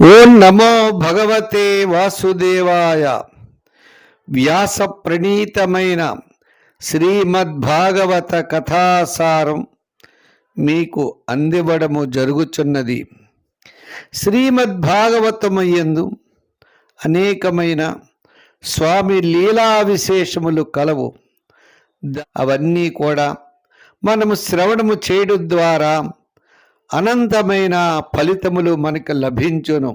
ఓం నమో భగవతే వాసుదేవాయ. వ్యాస ప్రణీతమైన శ్రీమద్భాగవత కథాసారం మీకు అందివ్వడము జరుగుచున్నది. శ్రీమద్భాగవతమయందు అనేకమైన స్వామి లీలా విశేషములు కలవు. అవన్నీ కూడా మనము శ్రవణము చేయడం ద్వారా అనంతమైన ఫలితములు మనకు లభించును.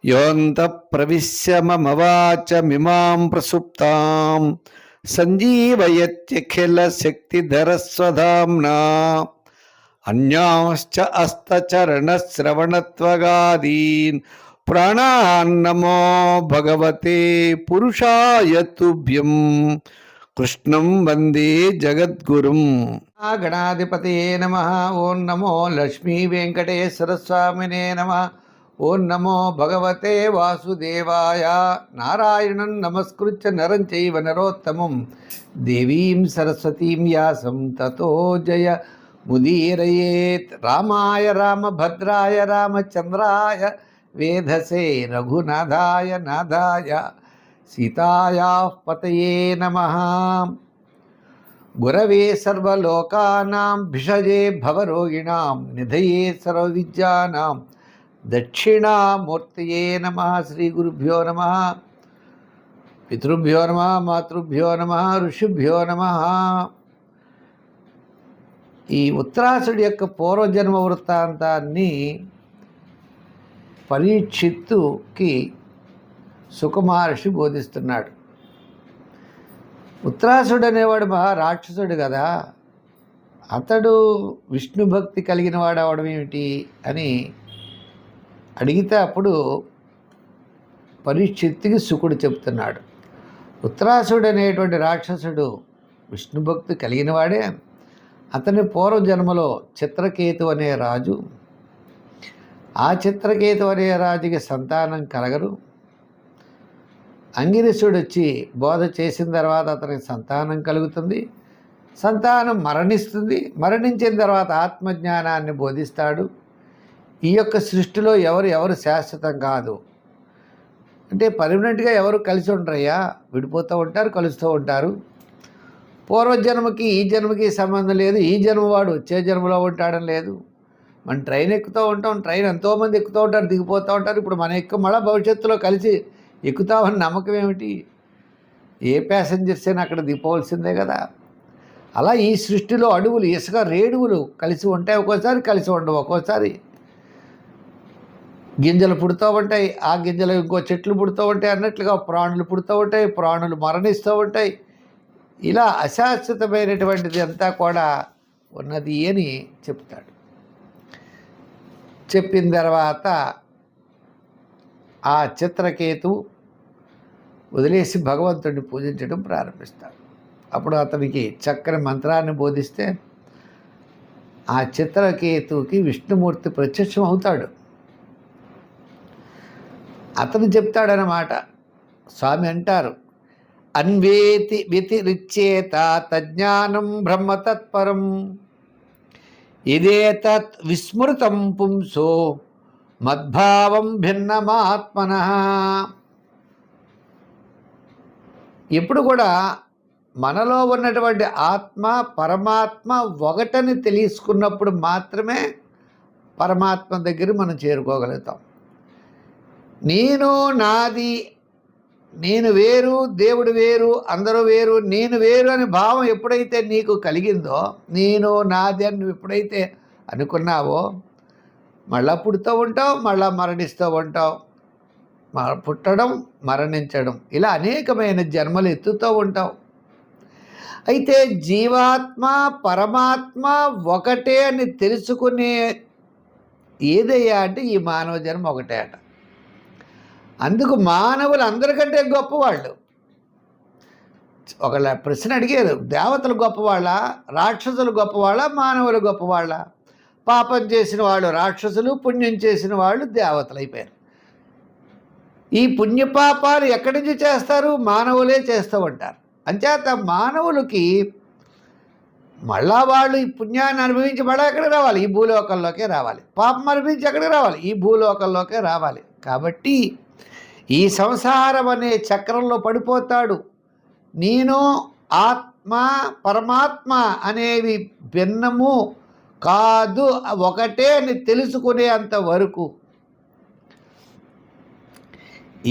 యోంత ప్రవిశ్యమవాచమిమాం ప్రసుప్తాం సంజీవయత్యఖిల శక్తిధరస్వధామ్నా అన్యాశ్చ అస్తచరణశ్రవణత్వగాదీన్ ప్రాణాన్నమో భగవతే పురుషాయ తుభ్యం. కృష్ణం వందే జగద్గురుం. గణాధిపతయే నమః. ఓం నమో లక్ష్మీ వెంకటేశ్వర స్వామినే నమః. ఓం నమో భగవతే వాసుదేవాయ. నారాయణం నమస్కృత్య నరం చైవ నరోత్తమం దేవీం సరస్వతీం వ్యాసం తతో జయ ముదీరయేత్. రామాయ రామభద్రాయ రామచంద్రాయ వేధసే రఘునాథాయ నాథాయ సీతాయాః పతయే నమః. గురవే సర్వలోకానాం భిషజే భవరోగిణాం నిధయే సర్వవిద్యానాం దక్షిణామూర్తయే నమః. శ్రీ గురుభ్యో నమః. పితృభ్యో నమః, మాతృభ్యో నమః, ఋషిభ్యో నమః. ఈ ఉత్తరాసుడి యొక్క పూర్వజన్మ వృత్తాంతాన్ని పరీక్షిత్తుకి సుకుమహర్షి బోధిస్తున్నాడు. ఉత్తరాసుడు అనేవాడు మహారాక్షసుడు కదా, అతడు విష్ణు భక్తి కలిగిన వాడు అవడం ఏమిటి అని అడిగితే అప్పుడు పరీక్షిత్తుకి శుకుడు చెప్తున్నాడు, ఉత్తరాసుడు అనేటువంటి రాక్షసుడు విష్ణు భక్తి కలిగిన వాడే. అతని పూర్వజన్మలో చిత్రకేతు అనే రాజు, ఆ చిత్రకేతు అనే రాజుకి సంతానం కలగరు. అంగిరసుడు వచ్చి బోధ చేసిన తర్వాత అతనికి సంతానం కలుగుతుంది. సంతానం మరణిస్తుంది. మరణించిన తర్వాత ఆత్మజ్ఞానాన్ని బోధిస్తాడు. ఈ యొక్క సృష్టిలో ఎవరు శాశ్వతం కాదు, అంటే పర్మనెంట్గా ఎవరు కలిసి ఉండరయ్యా, విడిపోతూ ఉంటారు, కలుస్తూ ఉంటారు. పూర్వజన్మకి ఈ జన్మకి సంబంధం లేదు, ఈ జన్మ వాడు వచ్చే జన్మలో ఉంటాడని లేదు. మనం ట్రైన్ ఎక్కుతూ ఉంటాం, ట్రైన్ ఎంతోమంది ఎక్కుతూ ఉంటారు, దిగిపోతూ ఉంటారు. ఇప్పుడు మనం మళ్ళీ భవిష్యత్తులో కలిసి ఎక్కుతామని నమ్మకం ఏమిటి? ఏ ప్యాసింజర్స్ అయినా అక్కడ దిగిపోవలసిందే కదా. అలా ఈ సృష్టిలో అడవులు, ఇసుక రేణువులు కలిసి ఉంటాయి, ఒక్కోసారి కలిసి ఉండవు. ఒక్కోసారి గింజలు పుడుతూ ఉంటాయి, ఆ గింజలు ఇంకో చెట్లు పుడుతూ ఉంటాయి అన్నట్లుగా ప్రాణులు పుడుతూ ఉంటాయి, ప్రాణులు మరణిస్తూ ఉంటాయి. ఇలా అశాశ్వతమైనటువంటిది అంతా కూడా ఉన్నది అని చెప్తాడు. చెప్పిన తర్వాత ఆ చిత్రకేతు వదిలేసి భగవంతుడిని పూజించడం ప్రారంభిస్తాడు. అప్పుడు అతనికి చక్కని మంత్రాన్ని బోధిస్తే ఆ చిత్రకేతుకి విష్ణుమూర్తి ప్రత్యక్షం అవుతాడు. అతను చెప్తాడనమాట. స్వామి అంటారు, అన్వేతి వ్యతిరిచ్యేత తజ్ఞానం బ్రహ్మతత్పరం ఇదేతత్ విస్మృతం పుంసో మద్భావం భిన్నమాత్మనః. ఎప్పుడు కూడా మనలో ఉన్నటువంటి ఆత్మ పరమాత్మ ఒకటని తెలుసుకున్నప్పుడు మాత్రమే పరమాత్మ దగ్గర మనం చేరుకోగలుగుతాం. నేను నాది, నేను వేరు, దేవుడు వేరు, అందరూ వేరు, నేను వేరు అనే భావం ఎప్పుడైతే నీకు కలిగిందో, నేను నాది అని నువ్వు ఎప్పుడైతే అనుకున్నావో, మళ్ళా పుడుతూ ఉంటావు, మళ్ళా మరణిస్తూ ఉంటావు. పుట్టడం, మరణించడం, ఇలా అనేకమైన జన్మలు ఎత్తుతూ ఉంటావు. అయితే జీవాత్మ పరమాత్మ ఒకటే అని తెలుసుకునే ఏదయ్యా అంటే ఈ మానవ జన్మ ఒకటే అట. అందుకు మానవులు అందరికంటే గొప్పవాళ్ళు. ఒక ప్రశ్న అడిగారు, దేవతలు గొప్పవాళ్ళ, రాక్షసులు గొప్పవాళ్ళ, మానవులు గొప్పవాళ్ళ? పాపం చేసిన వాళ్ళు రాక్షసులు, పుణ్యం చేసిన వాళ్ళు దేవతలు అయిపోయారు. ఈ పుణ్యపాపాలు ఎక్కడి నుంచి చేస్తారు? మానవులే చేస్తూ ఉంటారు. అంచేత మానవులకి మళ్ళా వాళ్ళు ఈ పుణ్యాన్ని అనుభవించి మళ్ళీ ఎక్కడికి రావాలి? ఈ భూలోకంలోకే రావాలి. పాపం అనుభవించి ఎక్కడికి రావాలి? ఈ భూలోకంలోకే రావాలి. కాబట్టి ఈ సంసారం అనే చక్రంలో పడిపోతాడు. నేను ఆత్మ పరమాత్మ అనేవి భిన్నము కాదు, ఒకటే అని తెలుసుకునేంత వరకు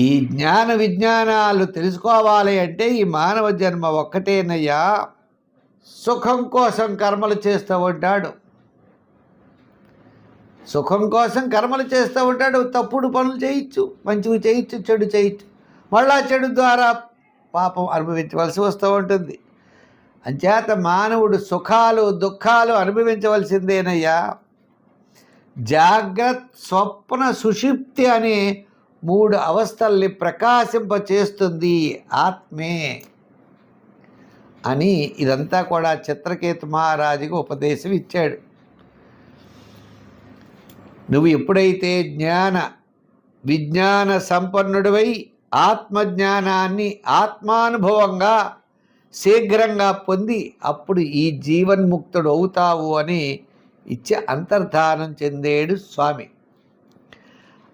ఈ జ్ఞాన విజ్ఞానాలు తెలుసుకోవాలి అంటే ఈ మానవ జన్మ ఒక్కటేనయ్యా. సుఖం కోసం కర్మలు చేస్తూ ఉంటాడు, సుఖం కోసం కర్మలు చేస్తూ ఉంటాడు. తప్పుడు పనులు చేయొచ్చు, మంచివి చేయొచ్చు, చెడు చేయొచ్చు. మళ్ళా చెడు ద్వారా పాపం అనుభవించవలసి వస్తూ ఉంటుంది. అంచేత మానవుడు సుఖాలు దుఃఖాలు అనుభవించవలసిందేనయ్యా. జాగ్రత్త, స్వప్న, సుషుప్తి అనే 3 అవస్థల్ని ప్రకాశింపచేస్తుంది ఆత్మే అని ఇదంతా కూడా చిత్రకేతు మహారాజుకు ఉపదేశం ఇచ్చాడు. నువ్వు ఎప్పుడైతే జ్ఞాన విజ్ఞాన సంపన్నుడివై ఆత్మజ్ఞానాన్ని ఆత్మానుభవంగా శీఘ్రంగా పొంది అప్పుడు ఈ జీవన్ముక్తుడు అవుతావు అని ఇచ్చి అంతర్ధానం చెందేడు స్వామి.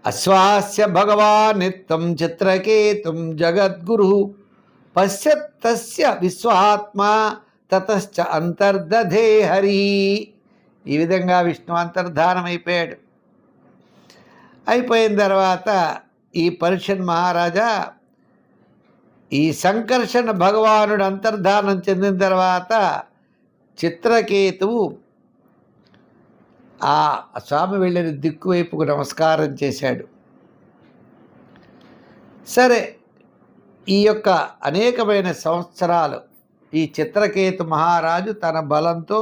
అశ్వాస్య భగవాన్ నిత్యం చిత్రకేతుం జగద్గురు పశ్యత్తస్య విశ్వాత్మ తతశ్చ అంతర్దధే హరి. ఈ విధంగా విష్ణు అంతర్ధానం అయిపోయాడు. అయిపోయిన తర్వాత ఈ పరీక్షన్ మహారాజా ఈ సంకర్షణ భగవానుడు అంతర్ధానం చెందిన తర్వాత చిత్రకేతువు ఆ స్వామి వెళ్ళిన దిక్కువైపుకు నమస్కారం చేశాడు. సరే, ఈ యొక్క అనేకమైన సంవత్సరాలు ఈ చిత్రకేతు మహారాజు తన బలంతో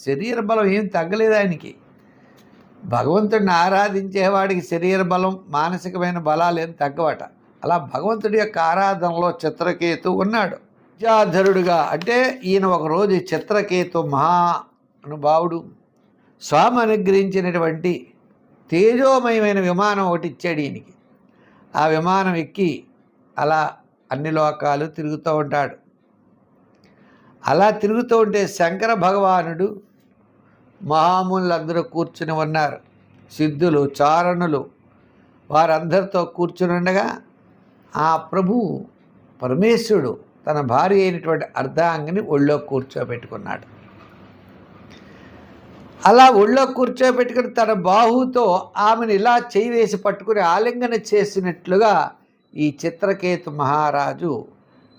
శరీర బలం ఏం తగ్గలేదు ఆయనకి. భగవంతుడిని ఆరాధించేవాడికి శరీర బలం మానసికమైన బలాలు ఏం తగ్గవట. అలా భగవంతుడి యొక్క ఆరాధనలో చిత్రకేతు ఉన్నాడు విద్యాధరుడుగా. అంటే ఈయన ఒకరోజు చిత్రకేతు మహా అనుభావుడు స్వామి అనుగ్రహించినటువంటి తేజోమయమైన విమానం ఒకటి ఇచ్చాడు ఈయనకి. ఆ విమానం ఎక్కి అలా అన్ని లోకాలు తిరుగుతూ ఉంటాడు. అలా తిరుగుతూ ఉంటే శంకర భగవానుడు మహామునులందరూ కూర్చుని ఉన్నారు. సిద్ధులు, చారణులు వారందరితో కూర్చుని ఉండగా ఆ ప్రభు పరమేశ్వరుడు తన భార్య అయినటువంటి అర్ధాంగిని ఒళ్ళో కూర్చోబెట్టుకున్నాడు. అలా ఒళ్ళో కూర్చోబెట్టుకుని తన బాహుతో ఆమెను ఇలా చేయి వేసి పట్టుకుని ఆలింగన చేసినట్లుగా ఈ చిత్రకేతు మహారాజు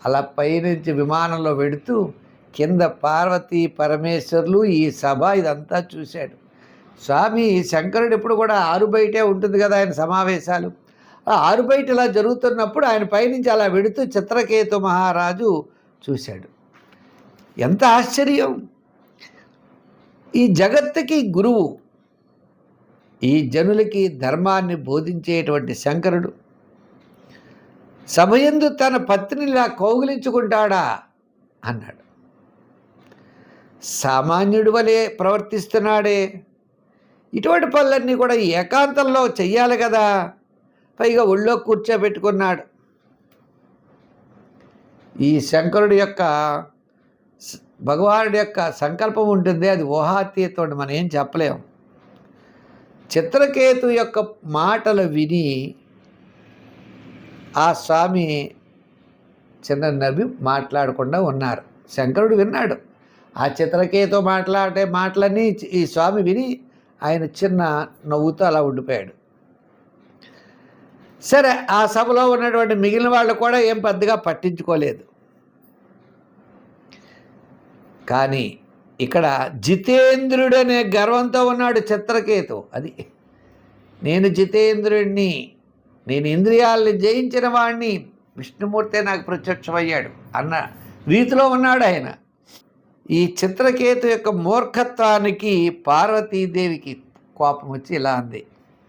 అలా పైనుంచి విమానంలో వెడుతూ కింద పార్వతీ పరమేశ్వరులు ఈ సభ ఇదంతా చూశాడు. స్వామి శంకరుడు ఎప్పుడు కూడా ఆరుబయటే ఉంటుంది కదా ఆయన సమావేశాలు. ఆ ఆరుబయట ఇలా జరుగుతున్నప్పుడు ఆయన పైనుంచి అలా వెడుతూ చిత్రకేతు మహారాజు చూశాడు. ఎంత ఆశ్చర్యం! ఈ జగత్తుకి గురువు, ఈ జనులకి ధర్మాన్ని బోధించేటువంటి శంకరుడు సభయందు తన పత్నిని ఇలా కౌగిలించుకుంటాడా అన్నాడు. సామాన్యుడి వలె ప్రవర్తిస్తున్నాడే, ఇటువంటి పనులన్నీ కూడా ఏకాంతంలో చెయ్యాలి కదా, పైగా ఒళ్ళో కూర్చోబెట్టుకున్నాడు. ఈ శంకరుడి యొక్క భగవానుడి యొక్క సంకల్పం ఉంటుంది, అది ఊహాతీతం, మనం ఏం చెప్పలేము. చిత్రకేతు యొక్క మాటలు విని ఆ స్వామి చిన్న నవ్వి మాట్లాడకుండా ఉన్నారు. శంకరుడు విన్నాడు. ఆ చిత్రకేతు మాట్లాడే మాటలన్నీ ఈ స్వామి విని ఆయన చిన్న నవ్వుతో అలా ఉండిపోయాడు. సరే, ఆ సభలో ఉన్నటువంటి మిగిలిన వాళ్ళు కూడా ఏం పెద్దగా పట్టించుకోలేదు. కానీ ఇక్కడ జితేంద్రుడు అనే గర్వంతో ఉన్నాడు చిత్రకేతు. అది నేను జితేంద్రుడిని, నేను ఇంద్రియాలని జయించిన వాడిని, విష్ణుమూర్తే నాకు ప్రత్యక్షమయ్యాడు అన్న రీతిలో ఉన్నాడు ఆయన. ఈ చిత్రకేతు యొక్క మూర్ఖత్వానికి పార్వతీదేవికి కోపం వచ్చి ఇలా అంది,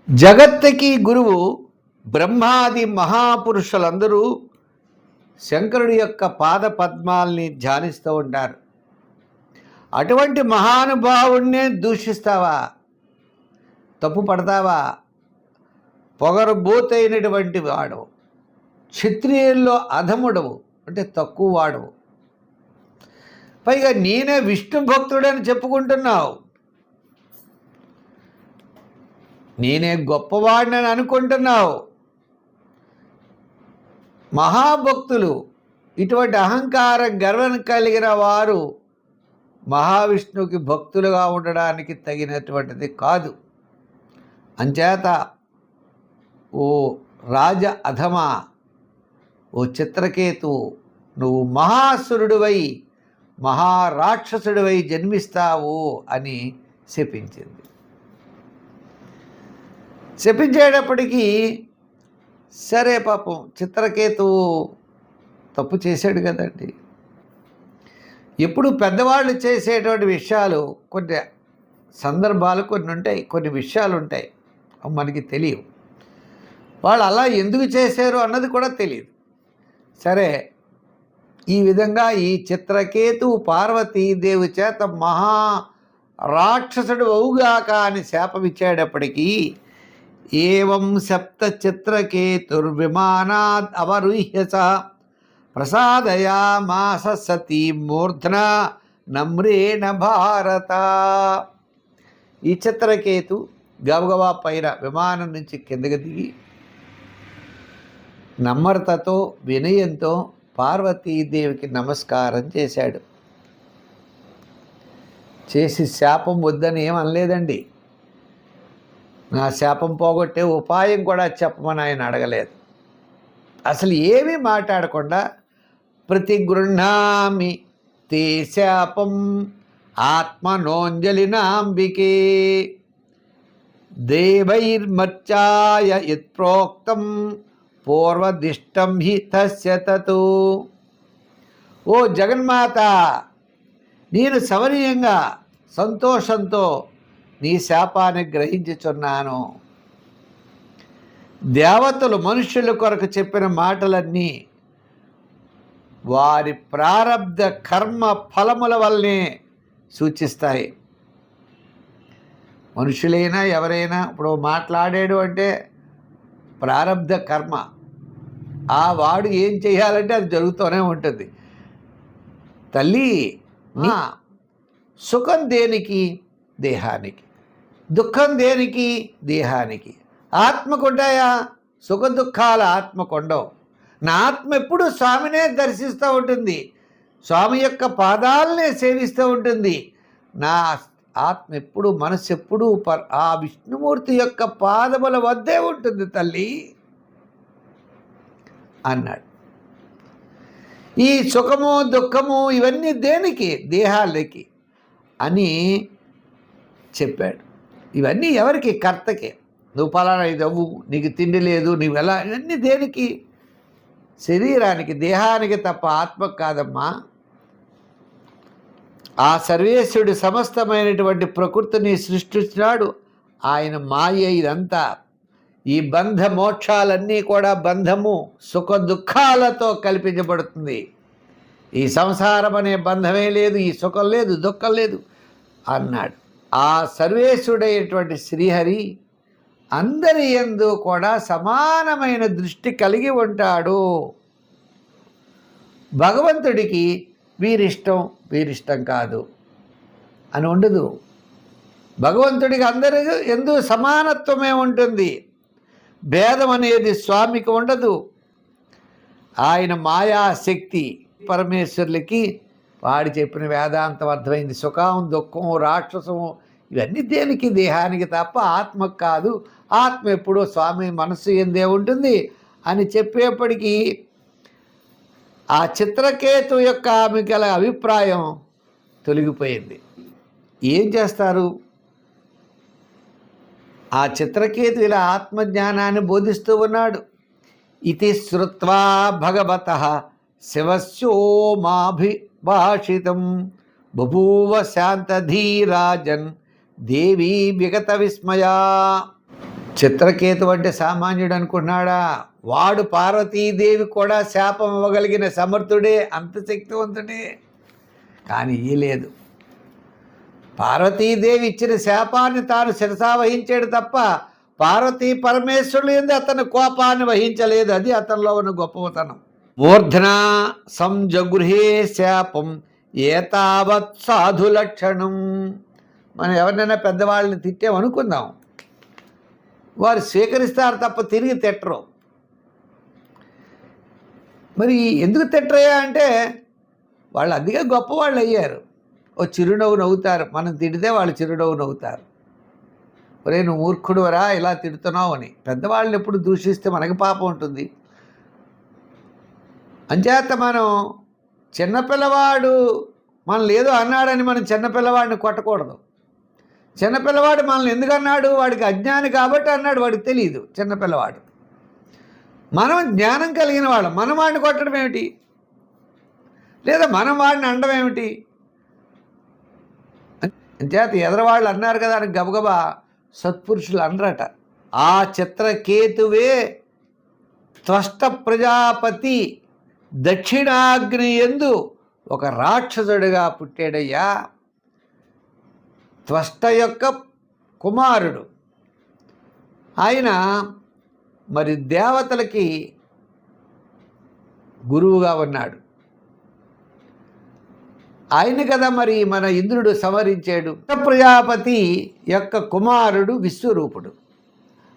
జగత్తుకి గురువు బ్రహ్మాది మహాపురుషులందరూ శంకరుడి యొక్క పాద పద్మాల్ని ధ్యానిస్తూ ఉంటారు. అటువంటి మహానుభావుడినే దూషిస్తావా, తప్పు పడతావా? పొగరుబోతైనటువంటి వాడవు, క్షత్రియుల్లో అధముడవు, అంటే తక్కువ వాడవు. పైగా నేనే విష్ణు భక్తుడని చెప్పుకుంటున్నావు, నేనే గొప్పవాడిని అనుకుంటున్నావు. మహాభక్తులు, ఇటువంటి అహంకారం గర్వం కలిగిన వారు మహావిష్ణువుకి భక్తులుగా ఉండడానికి తగినటువంటిది కాదు. అంచేత ఓ రాజ అధమా, ఓ చిత్రకేతువు, నువ్వు మహాసురుడివై మహారాక్షసుడివై జన్మిస్తావు అని శపించింది. శపించేటప్పటికీ సరే పాపం చిత్రకేతువు తప్పు చేశాడు కదండి. ఎప్పుడు పెద్దవాళ్ళు చేసేటువంటి విషయాలు కొన్ని సందర్భాలు కొన్ని ఉంటాయి, కొన్ని విషయాలు ఉంటాయి, మనకి తెలియవు. వాళ్ళు అలా ఎందుకు చేశారు అన్నది కూడా తెలియదు. సరే, ఈ విధంగా ఈ చిత్రకేతువు పార్వతీదేవి చేత మహా రాక్షసుడు అవుగాక అని శాపమిచ్చేటప్పటికీ ఏవం సప్త చిత్రకేతుర్విమానాద్ అవరుహ్య స ప్రసాదయామాస సతీ మూర్ధన నమ్రేణ భారత. ఈ చిత్రకేతు గబగబా పైన విమానం నుంచి కిందకి దిగి నమ్రతతో వినయంతో పార్వతీదేవికి నమస్కారం చేశాడు. చేసి శాపం వద్దని ఏం అనలేదండి. నా శాపం పోగొట్టే ఉపాయం కూడా చెప్పమని ఆయన అడగలేదు. అసలు ఏమీ మాట్లాడకుండా ప్రతిగృహ్ణామి తే శాపం ఆత్మనోంజలినాంబికే దేవైర్మర్చాయ యత్ప్రోక్తం పూర్వదిష్టం హి తస్య తతు. ఓ జగన్మాత, నేను సవనీయంగా సంతోషంతో నీ శాపాన్ని గ్రహించుచున్నాను. దేవతలు మనుష్యుల కొరకు చెప్పిన మాటలన్నీ వారి ప్రారబ్ధ కర్మ ఫలముల వల్లనే సూచిస్తాయి. మనుషులైనా ఎవరైనా ఇప్పుడు మాట్లాడాడు అంటే ప్రారబ్ధ కర్మ, ఆ వాడు ఏం చేయాలంటే అది జరుగుతూనే ఉంటుంది. తల్లి, నా సుఖం దేనికి? దేహానికి. దుఃఖం దేనికి? దేహానికి. ఆత్మకుంటాయా? సుఖ దుఃఖాల ఆత్మకుండవు. నా ఆత్మ ఎప్పుడు స్వామినే దర్శిస్తూ ఉంటుంది, స్వామి యొక్క పాదాలనే సేవిస్తూ ఉంటుంది. నా ఆత్మ ఎప్పుడు, మనసు ఎప్పుడు ఆ విష్ణుమూర్తి యొక్క పాదముల వద్దే ఉంటుంది తల్లి అన్నాడు. ఈ సుఖము దుఃఖము ఇవన్నీ దేనికి? దేహాలకి అని చెప్పాడు. ఇవన్నీ ఎవరికి? కర్తకే. నువ్వు పలానా ఇది అవ్వు, నీకు తిండి లేదు, నువ్వు ఎలా, ఇవన్నీ దేనికి? శరీరానికి, దేహానికి తప్ప ఆత్మకు కాదమ్మా. ఆ సర్వేశ్వరుడు సమస్తమైనటువంటి ప్రకృతిని సృష్టించినాడు. ఆయన మాయ ఇదంతా. ఈ బంధ మోక్షాలన్నీ కూడా బంధము సుఖ దుఃఖాలతో కల్పించబడుతుంది. ఈ సంసారం అనే బంధమే లేదు, ఈ సుఖం లేదు, దుఃఖం లేదు అన్నాడు. ఆ సర్వేశ్వరుడైనటువంటి శ్రీహరి అందరి యందు కూడా సమానమైన దృష్టి కలిగి ఉంటాడు. భగవంతుడికి వీరిష్టం వీరిష్టం కాదు అని ఉండదు. భగవంతుడికి అందరి యందు సమానత్వమే ఉంటుంది. భేదం అనేది స్వామికి ఉండదు. ఆయన మాయాశక్తి. పరమేశ్వరులకి వాడు చెప్పిన వేదాంతం అర్థమైంది. సుఖం దుఃఖం రాక్షసము ఇవన్నీ దేనికి? దేహానికి తప్ప ఆత్మకు కాదు. ఆత్మ ఎప్పుడూ స్వామి మనస్సు ఎందే ఉంటుంది అని చెప్పేప్పటికీ ఆ చిత్రకేతు యొక్క ఆమె గల అభిప్రాయం తొలగిపోయింది. ఏం చేస్తారు? ఆ చిత్రకేతు ఇలా ఆత్మజ్ఞానాన్ని బోధిస్తూ ఉన్నాడు. ఇతి శ్రుత్వా భగవతః శివస్యోమాభిభాషితం బభూవ శాంతధీరాజన్ దేవీ విగత విస్మయా. చిత్రకేతు అంటే సామాన్యుడు అనుకున్నాడా? వాడు పార్వతీదేవి కూడా శాపం ఇవ్వగలిగిన సమర్థుడే, అంత శక్తివంతుడే. కానీ ఇయ్యలేదు. పార్వతీదేవి ఇచ్చిన శాపాన్ని తాను శిరసా వహించాడు తప్ప పార్వతీ పరమేశ్వరులు ఎందు అతను కోపాన్ని వహించలేదు. అది అతనిలో ఉన్న గొప్పతనం. మూర్ధనా సంజగృహే శాపం ఏతావత్ సాధు లక్షణం. మనం ఎవరినైనా పెద్దవాళ్ళని తిట్టామనుకుందాం, వారు స్వీకరిస్తారు తప్ప తిరిగి తిట్టరు. మరి ఎందుకు తిట్టరయ్యా అంటే వాళ్ళు అందుకే గొప్పవాళ్ళు అయ్యారు. ఓ చిరునవ్వు నవ్వుతారు, మనం తిడితే వాళ్ళు చిరునవ్వు నవ్వుతారు. ఒరే నువ్వు మూర్ఖుడువరా ఇలా తిడుతున్నావు అని. పెద్దవాళ్ళని ఎప్పుడు దూషిస్తే మనకి పాపం ఉంటుంది. అంచేత మనం చిన్నపిల్లవాడు మనల్ని ఏదో అన్నాడని మనం చిన్నపిల్లవాడిని కొట్టకూడదు. చిన్నపిల్లవాడు మనల్ని ఎందుకు అన్నాడు? వాడికి అజ్ఞాని కాబట్టి అన్నాడు, వాడికి తెలియదు చిన్నపిల్లవాడు. మనం జ్ఞానం కలిగిన వాళ్ళం, మనం వాడిని కొట్టడం ఏమిటి? లేదా మనం వాడిని అనడం ఏమిటి? అంచేత ఎదరవాళ్ళు అన్నారు కదా అని గబగబా సత్పురుషులు అనరట. ఆ చిత్రకేతువే త్వష్ట ప్రజాపతి దక్షిణాగ్ని యందు ఒక రాక్షసుడిగా పుట్టాడయ్యా. త్వష్ట యొక్క కుమారుడు ఆయన. మరి దేవతలకి గురువుగా ఉన్నాడు ఆయన కదా. మరి మన ఇంద్రుడు సంహరించాడు. ప్రజాపతి యొక్క కుమారుడు విశ్వరూపుడు.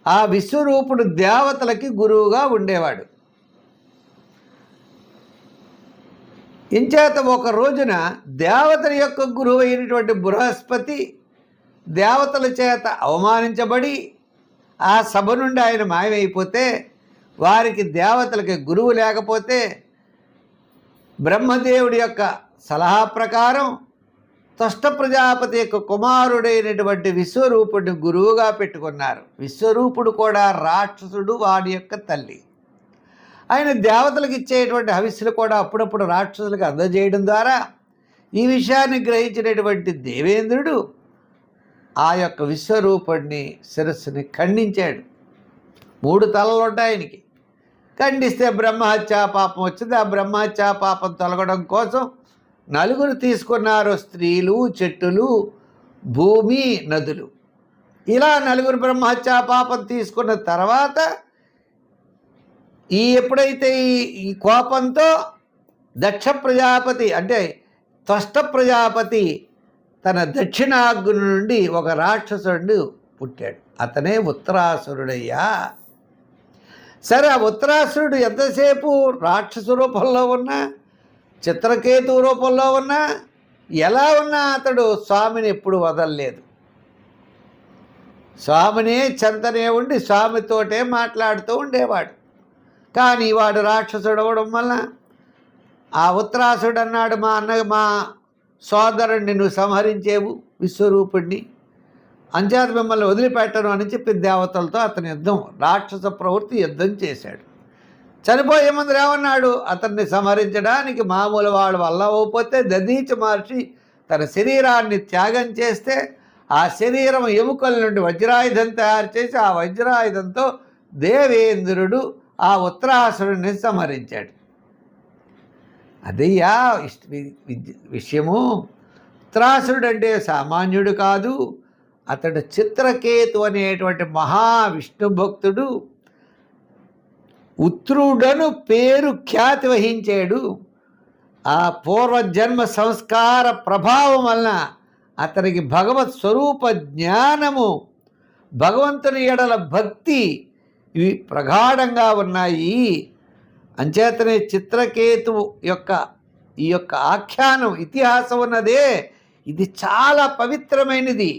ఆ విశ్వరూపుడు దేవతలకి గురువుగా ఉండేవాడు. ఇంచేత ఒక రోజున దేవతల యొక్క గురువు అయినటువంటి బృహస్పతి దేవతల చేత అవమానించబడి ఆ సభ నుండి ఆయన మాయమైపోతే, వారికి దేవతలకి గురువు లేకపోతే బ్రహ్మదేవుడి యొక్క సలహా ప్రకారం త్వష్ట ప్రజాపతి యొక్క కుమారుడైనటువంటి విశ్వరూపుడిని గురువుగా పెట్టుకున్నారు. విశ్వరూపుడు కూడా రాక్షసుడు, వాడి యొక్క తల్లి. ఆయన దేవతలకు ఇచ్చేటువంటి హవిస్సులు కూడా అప్పుడప్పుడు రాక్షసులకు అందజేయడం ద్వారా ఈ విషయాన్ని గ్రహించినటువంటి దేవేంద్రుడు ఆ యొక్క విశ్వరూపుడిని శిరస్సుని ఖండించాడు. 3 తలలు ఉంటాయి ఆయనకి. ఖండిస్తే బ్రహ్మహత్యా పాపం వచ్చింది. ఆ బ్రహ్మహత్యా పాపం తొలగడం కోసం 4 తీసుకున్నారు. స్త్రీలు, చెట్టులు, భూమి, నదులు. ఇలా 4 బ్రహ్మహత్యా పాపం తీసుకున్న తర్వాత ఎప్పుడైతే ఈ కోపంతో దక్ష ప్రజాపతి అంటే త్వష్ట ప్రజాపతి తన దక్షిణాగ్ని నుండి ఒక రాక్షసుడు పుట్టాడు. అతనే ఉత్తరాసురుడయ్యా. సరే, ఆ ఉత్తరాసురుడు ఎంతసేపు రాక్షస రూపంలో ఉన్నా, చిత్రకేతు రూపంలో ఉన్నా, ఎలా ఉన్నా అతడు స్వామిని ఎప్పుడు వదలలేదు. స్వామినే చెంతనే ఉండి స్వామితోటే మాట్లాడుతూ ఉండేవాడు. కానీ వాడు రాక్షసుడు అవ్వడం వల్ల ఆ ఉత్తరాసుడు అన్నాడు, మా సోదరుణ్ణి నువ్వు సంహరించేవు విశ్వరూపుణ్ణి, అంచేత మిమ్మల్ని వదిలిపెట్టను అని చెప్పి దేవతలతో అతని రాక్షస ప్రవృత్తి యుద్ధం చేశాడు. చనిపోయే ముందు ఏమన్నాడు? అతన్ని సంహరించడానికి మామూలు వాళ్ళ వల్ల అవ్వకపోతే దధీచి మహర్షి తన శరీరాన్ని త్యాగం చేస్తే ఆ శరీరం ఎముకల నుండి వజ్రాయుధం తయారు చేసి ఆ వజ్రాయుధంతో దేవేంద్రుడు ఆ ఉత్తరాసురుడిని సంహరించాడు. అదయ్యా విషయము. ఉత్తరాసురుడు అంటే సామాన్యుడు కాదు. అతడు చిత్రకేతు అనేటువంటి మహావిష్ణు భక్తుడు. ఉత్తరుడను పేరు ఖ్యాతి వహించాడు. ఆ పూర్వజన్మ సంస్కార ప్రభావం వలన అతనికి భగవత్ స్వరూప జ్ఞానము, భగవంతుని ఎడల భక్తి ఇవి ప్రగాఢంగా ఉన్నాయి. అంచేతనే చిత్రకేతు యొక్క ఈ యొక్క ఆఖ్యానం, ఇతిహాసం ఉన్నదే, ఇది చాలా పవిత్రమైనది.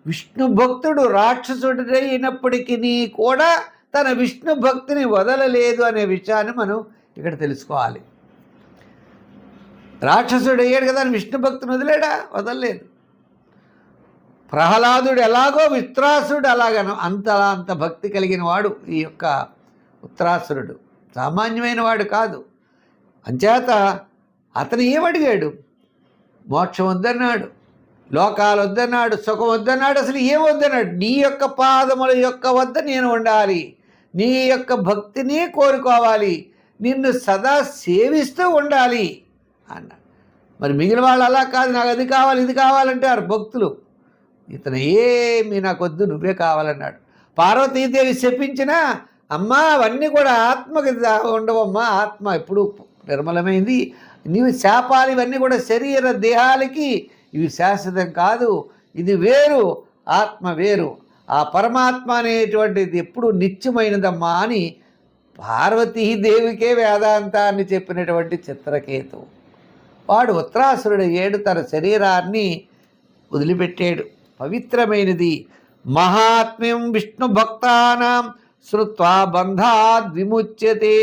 విష్ణు భక్తుడు రాక్షసుడైనప్పటికీ కూడా తన విష్ణు భక్తిని వదలలేదు అనే విషయాన్ని మనం ఇక్కడ తెలుసుకోవాలి. రాక్షసుడు అయ్యాడు కదా, విష్ణు భక్తిని వదిలేడా? వదలలేదు. ప్రహ్లాదుడు ఎలాగో ఉత్తరాసురుడు అలాగను అంత భక్తి కలిగిన వాడు ఈ యొక్క ఉత్తరాసురుడు. సామాన్యమైన వాడు కాదు. అంచేత అతను ఏమడిగాడు? మోక్షం వద్దన్నాడు, లోకాలు వద్దన్నాడు, సుఖం వద్దన్నాడు, అసలు ఏం వద్దన్నాడు? నీ యొక్క పాదముల యొక్క వద్ద నేను ఉండాలి, నీ యొక్క భక్తిని కోరుకోవాలి, నిన్ను సదా సేవిస్తూ ఉండాలి అన్నాడు. మరి మిగిలిన వాళ్ళు అలా కాదు, నాకు అది కావాలి ఇది కావాలంటారు భక్తులు. ఇతను ఏమీ నాకొద్దు, నువ్వే కావాలన్నాడు. పార్వతీదేవి చెప్పించినా అమ్మా అవన్నీ కూడా ఆత్మకి ఉండవమ్మా, ఆత్మ ఎప్పుడు నిర్మలమైంది, నీవు శాపాలు ఇవన్నీ కూడా శరీర దేహాలకి, ఇవి శాశ్వతం కాదు, ఇది వేరు, ఆత్మ వేరు, ఆ పరమాత్మ అనేటువంటిది ఎప్పుడు నిత్యమైనదమ్మా అని పార్వతీదేవికే వేదాంతాన్ని చెప్పినటువంటి చిత్రకేతు. వాడు ఉత్తరాసురుడు ఏడు తన శరీరాన్ని వదిలిపెట్టాడు. పవిత్రమైనది. మహాత్మ్యం విష్ణు భక్తానాం శ్రుత్వా బంధాద్ విముచ్యతే.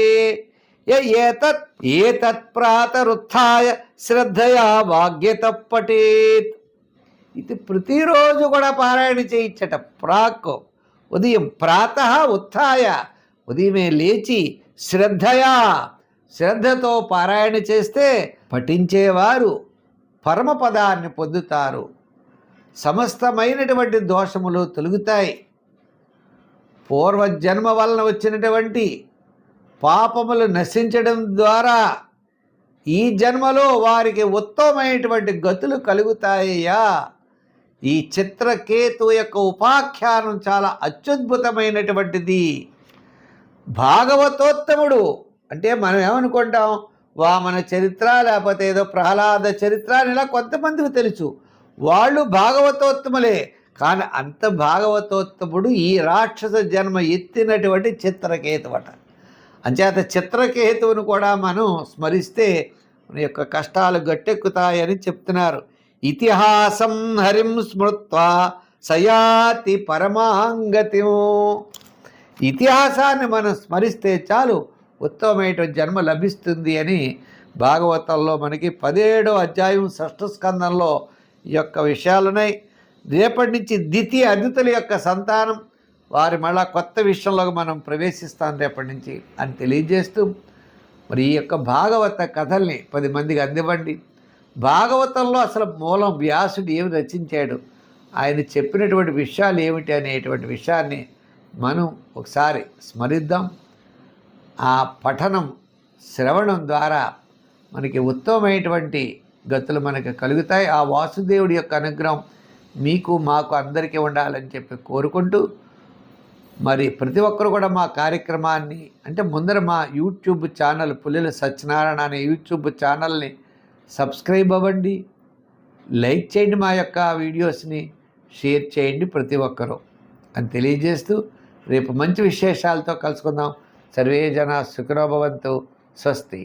ఏతత్ ప్రాతరుత్థాయ శ్రద్ధయా వాగ్యత పఠేత్. ఇది ప్రతిరోజు కూడా పారాయణ చేయించట. ఉదయం ప్రాతః ఉత్థాయ, ఉదయమే లేచి శ్రద్ధతో పారాయణ చేస్తే పఠించేవారు పరమపదాన్ని పొందుతారు. సమస్తమైనటువంటి దోషములు తొలగుతాయి. పూర్వజన్మ వలన వచ్చినటువంటి పాపములు నశించడం ద్వారా ఈ జన్మలో వారికి ఉత్తమమైనటువంటి గతులు కలుగుతాయ్యా. ఈ చిత్రకేతు యొక్క ఉపాఖ్యానం చాలా అత్యద్భుతమైనటువంటిది. భాగవతోత్తముడు అంటే మనం ఏమనుకుంటాం, వామన చరిత్ర లేకపోతే ఏదో ప్రహ్లాద చరిత్ర అని ఇలా కొంతమందికి తెలుసు. వాళ్ళు భాగవతోత్తములే. కానీ అంత భాగవతోత్తముడు ఈ రాక్షస జన్మ ఎత్తినటువంటి చిత్రకేతువట. అంచేత చిత్రకేతువును కూడా మనం స్మరిస్తే మన యొక్క కష్టాలు గట్టెక్కుతాయని చెప్తున్నారు. ఇతిహాసం హరిం స్మృత్వా సయాతి పరమాంగతి. ఇతిహాసాన్ని మనం స్మరిస్తే చాలు ఉత్తమమైన జన్మ లభిస్తుంది అని భాగవతంలో మనకి 17వ అధ్యాయం 6వ స్కందంలో ఈ యొక్క విషయాలున్నాయి. రేపటి నుంచి ద్వితీయ అతిథుల యొక్క సంతానం వారి మళ్ళా కొత్త విషయంలోకి మనం ప్రవేశిస్తాం రేపటి నుంచి అని తెలియజేస్తూ, మరి ఈ యొక్క భాగవత కథల్ని 10 మందికి అందివ్వండి. భాగవతంలో అసలు మూలం వ్యాసుడు ఏమి రచించాడు, ఆయన చెప్పినటువంటి విషయాలు ఏమిటి అనేటువంటి విషయాన్ని మనం ఒకసారి స్మరిద్దాం. ఆ పఠనం శ్రవణం ద్వారా మనకి ఉత్తమమైనటువంటి గతులు మనకు కలుగుతాయి. ఆ వాసుదేవుడి యొక్క అనుగ్రహం మీకు మాకు అందరికీ ఉండాలని చెప్పి కోరుకుంటూ, మరి ప్రతి ఒక్కరు కూడా మా కార్యక్రమాన్ని అంటే ముందర మా యూట్యూబ్ ఛానల్ పుల్లెల సత్యనారాయణ అనే యూట్యూబ్ ఛానల్ని సబ్స్క్రైబ్ అవ్వండి, లైక్ చేయండి, మా యొక్క వీడియోస్ని షేర్ చేయండి ప్రతి ఒక్కరూ అని తెలియజేస్తూ, రేపు మంచి విశేషాలతో కలుసుకుందాం. సర్వే జనా సుఖినో భవంతు. స్వస్తి.